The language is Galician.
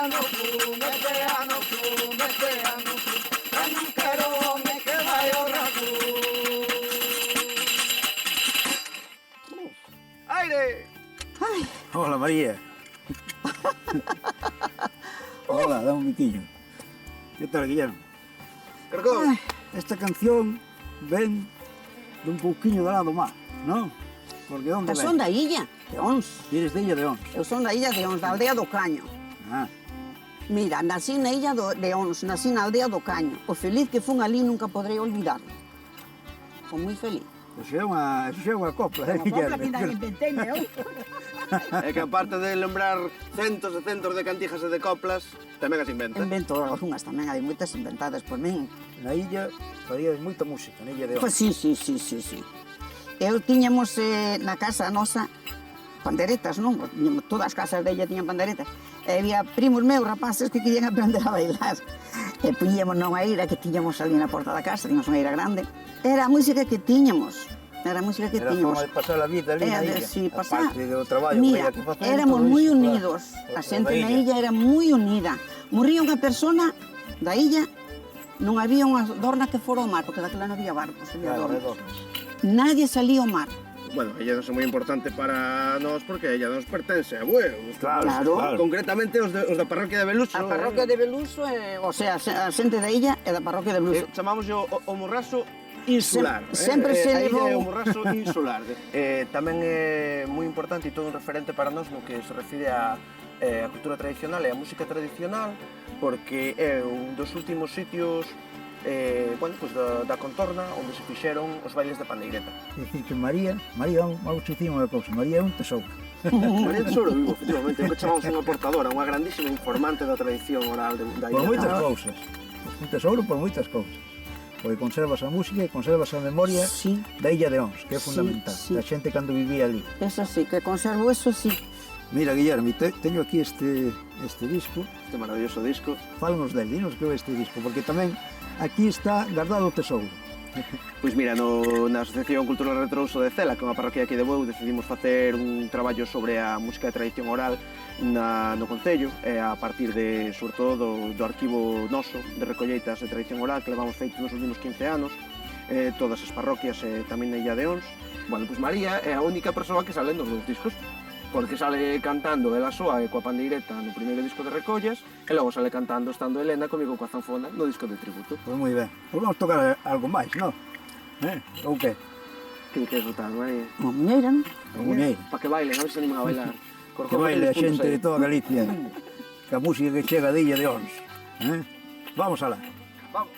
ano fume, ano fume, ano fume. Eu non quero home que vai ao rabu. Aire! Ai, Hola, María. Hola, dame un biquillo. ¿Qué tal, Guillermo? Cargón! ai, Esta canción ven de un pouquiño de lado má, non? Porque onde eu son ven? da illa de Ons. Eres de Illa de Ons. Eu son da illa de Ons, da aldea do Caño. Ah, Mira, nací na illa de Ons, nací na aldea do Caño. O feliz que fun ali nunca podrei olvidarlo. Fui moi feliz. eso é unha copla, Unha copla que Guillermo? ainda inventei, eu. É que aparte de lembrar centos e centos de cantijas e de coplas, tamén as inventa. Invento algunhas tamén, hai moitas inventadas por min. Na illa farías moita música, na Illa de Ons. Pois sí. Eu tiñamos na casa nosa panderetas, non? Todas as casas de ella tiñan panderetas. E había primos meus, rapaces, que querían aprender a bailar. E poñíamos nunha eira que tiñamos ali na porta da casa, tiñamos unha eira grande. Era a música que tiñamos. Era a música que Era a tiñamos. forma de pasar a vida ali na illa. Sí, pasar. Aparte do traballo Mira, que había que facer, éramos todo moi iso, unidos. claro. A xente Da na illa era moi unida. Morría unha persona da illa, non había unha dorna que fora ao mar, porque daquela non había barcos, había Claro, dornas. redondas. Nadie salía ao mar. Bueno, ella é moi importante para nós porque ella nos pertence a Bueu. Claro. Concretamente os da parroquia de Beluso. A parroquia de Beluso, o sea, a xente da illa é da parroquia de Beluso. Chamamos o morraso insular. Sempre se a levou- illa é o morraso insular. Tamén é moi importante e todo un referente para nós no que se refire a cultura tradicional e a música tradicional, porque é un dos últimos sitios da contorna onde se fixeron os bailes de pandeireta. É dicir que María, vamos dicir unha cousa, María é un tesouro. María Tesouro vivo, efectivamente, é o que chamamos unha portadora, unha grandísima informante da tradición oral da Por illa. moitas cousas. Un tesouro por moitas cousas. Porque conservas a música e conservas a memoria Sí, da Illa de Ons, que é Sí, fundamental. sí. Da xente cando vivía ali. eso sí, que conservo eso sí. Mira, Guillermo, teño aquí este disco. Este maravilloso disco. Fálanos del, dinos que é este disco, porque tamén aquí está guardado o tesouro. Pois mira, na Asociación Cultural Retrouso de Cela, que é unha parroquia aquí de Bueu, decidimos facer un traballo sobre a música de tradición oral no Concello, a partir de, sobre todo, do arquivo noso de recolleitas de tradición oral que levamos feito nos últimos 15 anos, todas as parroquias tamén na Illa de Ons. Bueno, pois María é a única persoa que sale nos meus discos, porque sale cantando ela soa e coa pandeireta no primeiro disco de recollas, e logo sale cantando estando Elena comigo coa zanfona no disco de tributo. Pois moi ben. Pois vamos tocar algo máis, non? Ou que? Que queres votar, María? Unha muñeira, non? A muñeira. Para que bailen, a ver se animan a bailar. Que baile a xente de toda Galicia. Que a música que chega de Illa de Ons. Vamos alá. Vamos.